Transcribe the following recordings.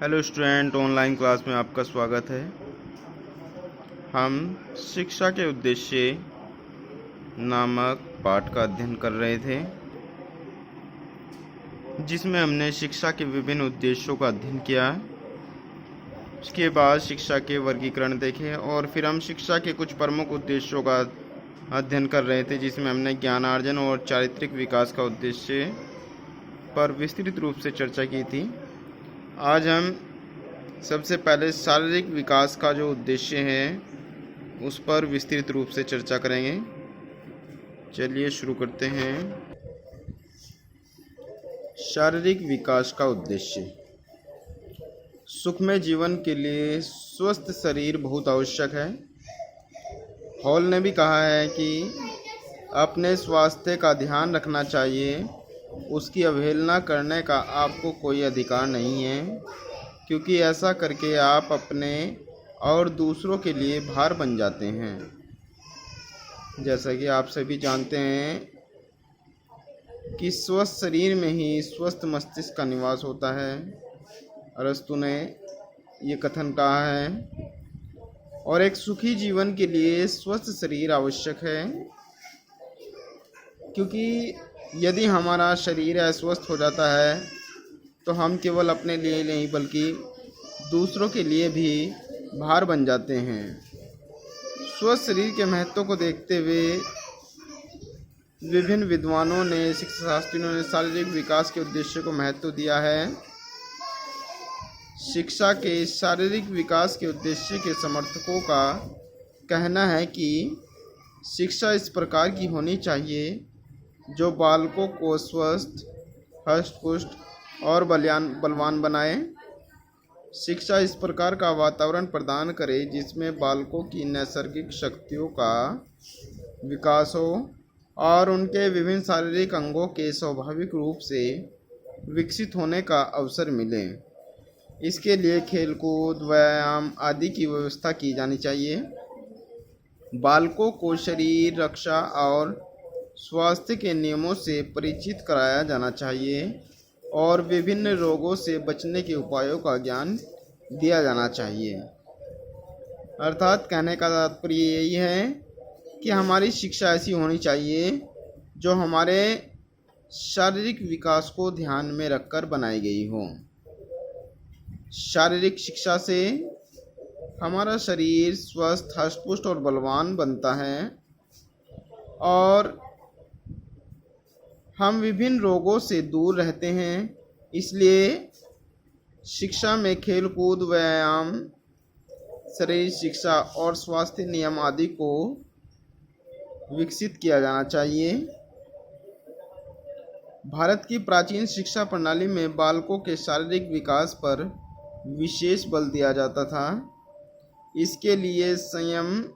Hello student, online class में आपका स्वागत है। हम शिक्षा के उद्देश्य नामक पाठ का अध्ययन कर रहे थे, जिसमें हमने शिक्षा के विभिन्न उद्देश्यों का अध्ययन किया। उसके बाद शिक्षा के वर्गीकरण देखे और फिर हम शिक्षा के कुछ प्रमुख उद्देश्यों का अध्ययन कर रहे थे, जिसमें हमने ज्ञानार्जन और चारित्रिक विकास का उद्देश्य पर विस्तृत रूप से चर्चा की थी। आज हम सबसे पहले शारीरिक विकास का जो उद्देश्य है उस पर विस्तृत रूप से चर्चा करेंगे। चलिए शुरू करते हैं। शारीरिक विकास का उद्देश्य। सुखमय जीवन के लिए स्वस्थ शरीर बहुत आवश्यक है। हॉल ने भी कहा है कि अपने स्वास्थ्य का ध्यान रखना चाहिए, उसकी अवहेलना करने का आपको कोई अधिकार नहीं है, क्योंकि ऐसा करके आप अपने और दूसरों के लिए भार बन जाते हैं। जैसा कि आप सभी जानते हैं कि स्वस्थ शरीर में ही स्वस्थ मस्तिष्क का निवास होता है। अरस्तु ने ये कथन कहा है। और एक सुखी जीवन के लिए स्वस्थ शरीर आवश्यक है, क्योंकि यदि हमारा शरीर अस्वस्थ हो जाता है तो हम केवल अपने लिए नहीं बल्कि दूसरों के लिए भी भार बन जाते हैं। स्वस्थ शरीर के महत्व को देखते हुए विभिन्न विद्वानों ने, शिक्षा शास्त्रियों ने शारीरिक विकास के उद्देश्य को महत्व दिया है। शिक्षा के शारीरिक विकास के उद्देश्य के समर्थकों का कहना है कि शिक्षा इस प्रकार की होनी चाहिए जो बालकों को स्वस्थ, हष्ट-पुष्ट और बलवान बनाए। शिक्षा इस प्रकार का वातावरण प्रदान करे जिसमें बालकों की नैसर्गिक शक्तियों का विकास हो और उनके विभिन्न शारीरिक अंगों के स्वाभाविक रूप से विकसित होने का अवसर मिले। इसके लिए खेलकूद, व्यायाम आदि की व्यवस्था की जानी चाहिए। बालकों को शरीर रक्षा और स्वास्थ्य के नियमों से परिचित कराया जाना चाहिए और विभिन्न रोगों से बचने के उपायों का ज्ञान दिया जाना चाहिए। अर्थात कहने का तात्पर्य यही है कि हमारी शिक्षा ऐसी होनी चाहिए जो हमारे शारीरिक विकास को ध्यान में रखकर बनाई गई हो। शारीरिक शिक्षा से हमारा शरीर स्वस्थ, हष्ट-पुष्ट और बलवान बनता है और हम विभिन्न रोगों से दूर रहते हैं। इसलिए शिक्षा में खेल कूद, व्यायाम, शरीर शिक्षा और स्वास्थ्य नियम आदि को विकसित किया जाना चाहिए। भारत की प्राचीन शिक्षा प्रणाली में बालकों के शारीरिक विकास पर विशेष बल दिया जाता था। इसके लिए संयम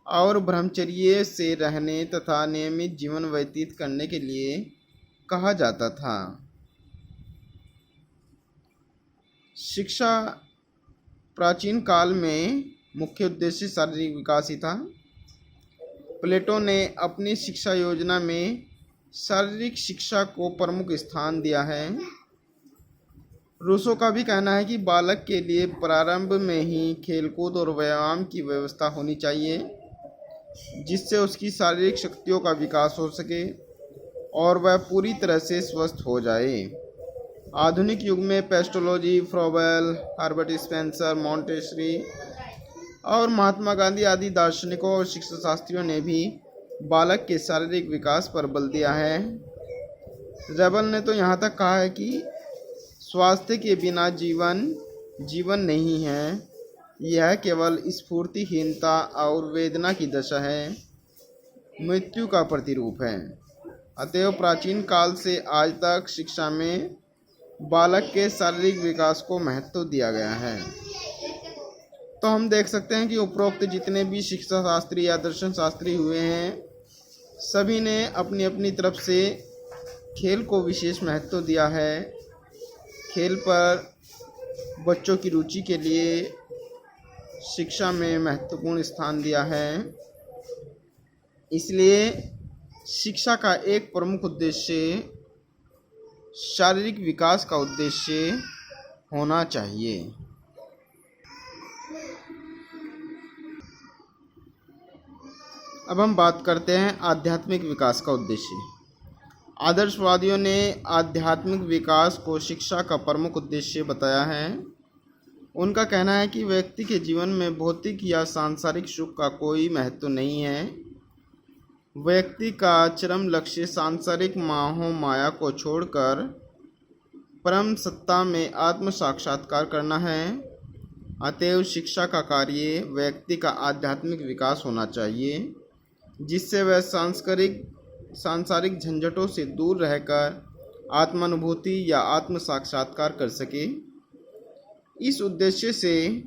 और ब्रह्मचर्य से रहने तथा नियमित जीवन व्यतीत करने के लिए कहा जाता था। शिक्षा प्राचीन काल में मुख्य उद्देश्य शारीरिक विकास ही था। प्लेटो ने अपनी शिक्षा योजना में शारीरिक शिक्षा को प्रमुख स्थान दिया है। रूसो का भी कहना है कि बालक के लिए प्रारंभ में ही खेलकूद और व्यायाम की व्यवस्था होनी चाहिए, जिससे उसकी शारीरिक शक्तियों का विकास हो सके और वह पूरी तरह से स्वस्थ हो जाए। आधुनिक युग में pestology, Froebel, Herbert Spencer, Montessori और महात्मा गांधी आदि दार्शनिकों और शिक्षा शास्त्रियों ने भी बालक के शारीरिक विकास पर बल दिया है। रेबल ने तो यहाँ तक कहा है कि स्वास्थ्य के बिना जीवन नहीं है, यह केवल स्फूर्तिहीनता और वेदना की दशा है, मृत्यु का प्रतिरूप है। अतएव प्राचीन काल से आज तक शिक्षा में बालक के शारीरिक विकास को महत्व दिया गया है। तो हम देख सकते हैं कि उपरोक्त जितने भी शिक्षा शास्त्री या दर्शन शास्त्री हुए हैं, सभी ने अपनी अपनी तरफ से खेल को विशेष महत्व दिया है। खेल पर बच्चों की रुचि के लिए शिक्षा में महत्वपूर्ण स्थान दिया है। इसलिए शिक्षा का एक प्रमुख उद्देश्य शारीरिक विकास का उद्देश्य होना चाहिए। अब हम बात करते हैं आध्यात्मिक विकास का उद्देश्य। आदर्शवादियों ने आध्यात्मिक विकास को शिक्षा का प्रमुख उद्देश्य बताया है। उनका कहना है कि व्यक्ति के जीवन में भौतिक या सांसारिक सुख का कोई महत्व नहीं है। व्यक्ति का चरम लक्ष्य सांसारिक मोह माया को छोड़कर परम सत्ता में आत्म साक्षात्कार करना है। अतएव शिक्षा का कार्य व्यक्ति का आध्यात्मिक विकास होना चाहिए, जिससे वह सांसारिक झंझटों से दूर रहकर आत्मानुभूति या आत्म साक्षात्कार कर सके। इस उद्देश्य से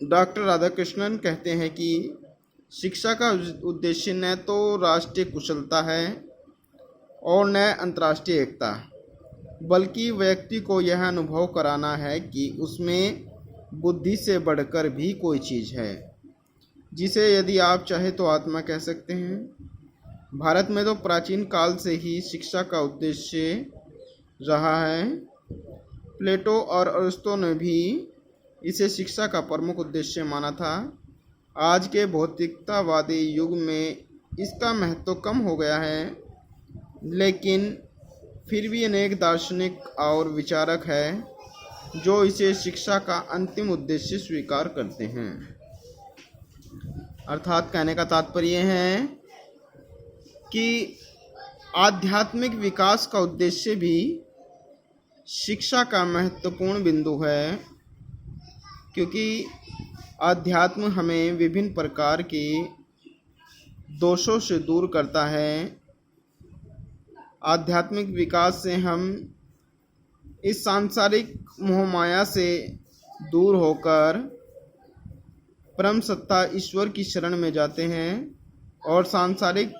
डॉक्टर राधाकृष्णन कहते हैं कि शिक्षा का उद्देश्य न तो राष्ट्रीय कुशलता है और न अंतर्राष्ट्रीय एकता, बल्कि व्यक्ति को यह अनुभव कराना है कि उसमें बुद्धि से बढ़कर भी कोई चीज़ है, जिसे यदि आप चाहे तो आत्मा कह सकते हैं। भारत में तो प्राचीन काल से ही शिक्षा का उद्देश्य रहा है। प्लेटो और अरिस्टो ने भी इसे शिक्षा का प्रमुख उद्देश्य माना था। आज के भौतिकतावादी युग में इसका महत्व कम हो गया है, लेकिन फिर भी अनेक दार्शनिक और विचारक हैं जो इसे शिक्षा का अंतिम उद्देश्य स्वीकार करते हैं। अर्थात कहने का तात्पर्य है कि आध्यात्मिक विकास का उद्देश्य भी शिक्षा का महत्वपूर्ण बिंदु है, क्योंकि आध्यात्म हमें विभिन्न प्रकार के दोषों से दूर करता है। आध्यात्मिक विकास से हम इस सांसारिक मोहमाया से दूर होकर परम सत्ता ईश्वर की शरण में जाते हैं और सांसारिक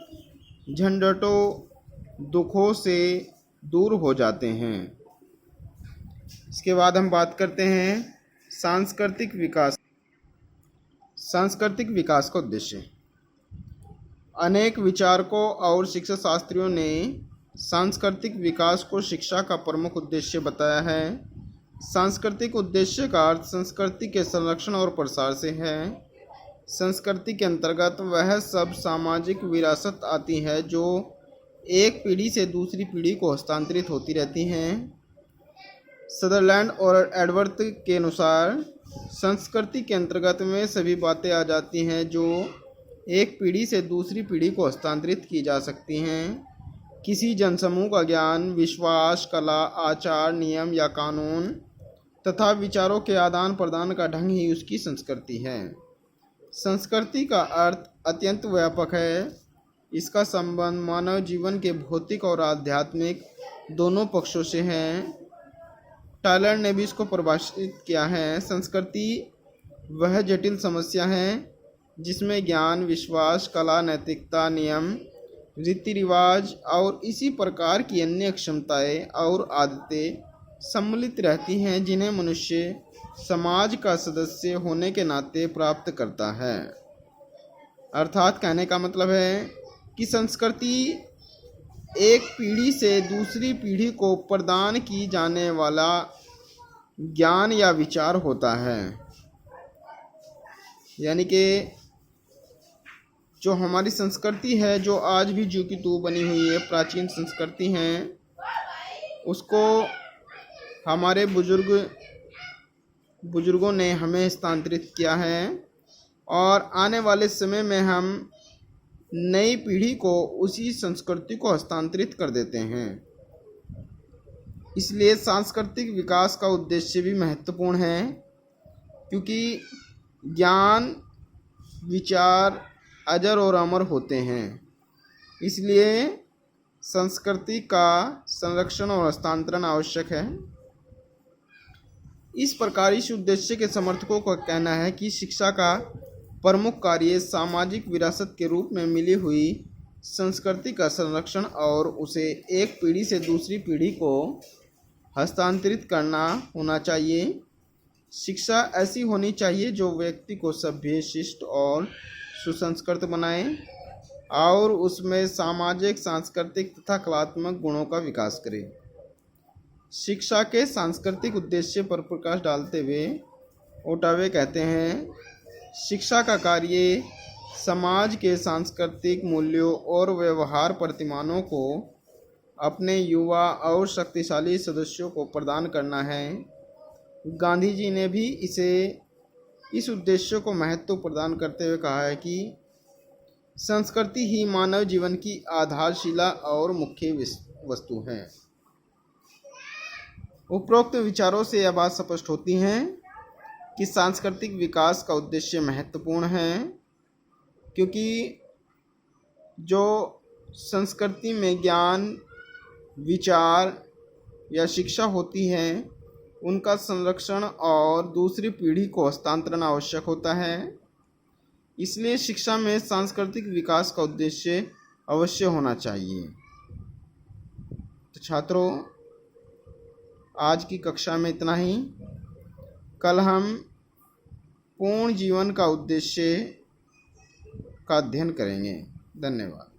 झंझटों दुखों से दूर हो जाते हैं। इसके बाद हम बात करते हैं सांस्कृतिक विकास। सांस्कृतिक विकास का उद्देश्य। अनेक विचारकों और शिक्षा शास्त्रियों ने सांस्कृतिक विकास को शिक्षा का प्रमुख उद्देश्य बताया है। सांस्कृतिक उद्देश्य का अर्थ संस्कृति के संरक्षण और प्रसार से है। संस्कृति के अंतर्गत वह सब सामाजिक विरासत आती है जो एक पीढ़ी से दूसरी पीढ़ी को हस्तांतरित होती रहती हैं। सदरलैंड और एडवर्थ के अनुसार संस्कृति के अंतर्गत में सभी बातें आ जाती हैं जो एक पीढ़ी से दूसरी पीढ़ी को हस्तांतरित की जा सकती हैं। किसी जनसमूह का ज्ञान, विश्वास, कला, आचार, नियम या कानून तथा विचारों के आदान प्रदान का ढंग ही उसकी संस्कृति है। संस्कृति का अर्थ अत्यंत व्यापक है। इसका संबंध मानव जीवन के भौतिक और आध्यात्मिक दोनों पक्षों से है। टायलर ने भी इसको परिभाषित किया है। संस्कृति वह जटिल समस्या है जिसमें ज्ञान, विश्वास, कला, नैतिकता, नियम, रीति रिवाज और इसी प्रकार की अन्य क्षमताएं और आदतें सम्मिलित रहती हैं, जिन्हें मनुष्य समाज का सदस्य होने के नाते प्राप्त करता है। अर्थात कहने का मतलब है कि संस्कृति एक पीढ़ी से दूसरी पीढ़ी को प्रदान की जाने वाला ज्ञान या विचार होता है। यानी कि जो हमारी संस्कृति है, जो आज भी ज्यों की त्यों बनी हुई है, प्राचीन संस्कृति है, उसको हमारे बुजुर्गों ने हमें हस्तांतरित किया है और आने वाले समय में हम नई पीढ़ी को उसी संस्कृति को हस्तांतरित कर देते हैं। इसलिए सांस्कृतिक विकास का उद्देश्य भी महत्वपूर्ण है, क्योंकि ज्ञान, विचार अजर और अमर होते हैं। इसलिए संस्कृति का संरक्षण और हस्तांतरण आवश्यक है। इस प्रकार इस उद्देश्य के समर्थकों का कहना है कि शिक्षा का प्रमुख कार्य सामाजिक विरासत के रूप में मिली हुई संस्कृति का संरक्षण और उसे एक पीढ़ी से दूसरी पीढ़ी को हस्तांतरित करना होना चाहिए। शिक्षा ऐसी होनी चाहिए जो व्यक्ति को सभ्य, शिष्ट और सुसंस्कृत बनाए और उसमें सामाजिक, सांस्कृतिक तथा कलात्मक गुणों का विकास करे। शिक्षा के सांस्कृतिक उद्देश्य पर प्रकाश डालते हुए ओटावे कहते हैं, शिक्षा का कार्य समाज के सांस्कृतिक मूल्यों और व्यवहार प्रतिमानों को अपने युवा और शक्तिशाली सदस्यों को प्रदान करना है। गांधी जी ने भी इस उद्देश्य को महत्व प्रदान करते हुए कहा है कि संस्कृति ही मानव जीवन की आधारशिला और मुख्य वस्तु है। उपरोक्त विचारों से यह बात स्पष्ट होती है कि सांस्कृतिक विकास का उद्देश्य महत्वपूर्ण है, क्योंकि जो संस्कृति में ज्ञान, विचार या शिक्षा होती है उनका संरक्षण और दूसरी पीढ़ी को हस्तांतरण आवश्यक होता है। इसलिए शिक्षा में सांस्कृतिक विकास का उद्देश्य अवश्य होना चाहिए। तो छात्रों, आज की कक्षा में इतना ही। कल हम पूर्ण जीवन का उद्देश्य का अध्ययन करेंगे। धन्यवाद।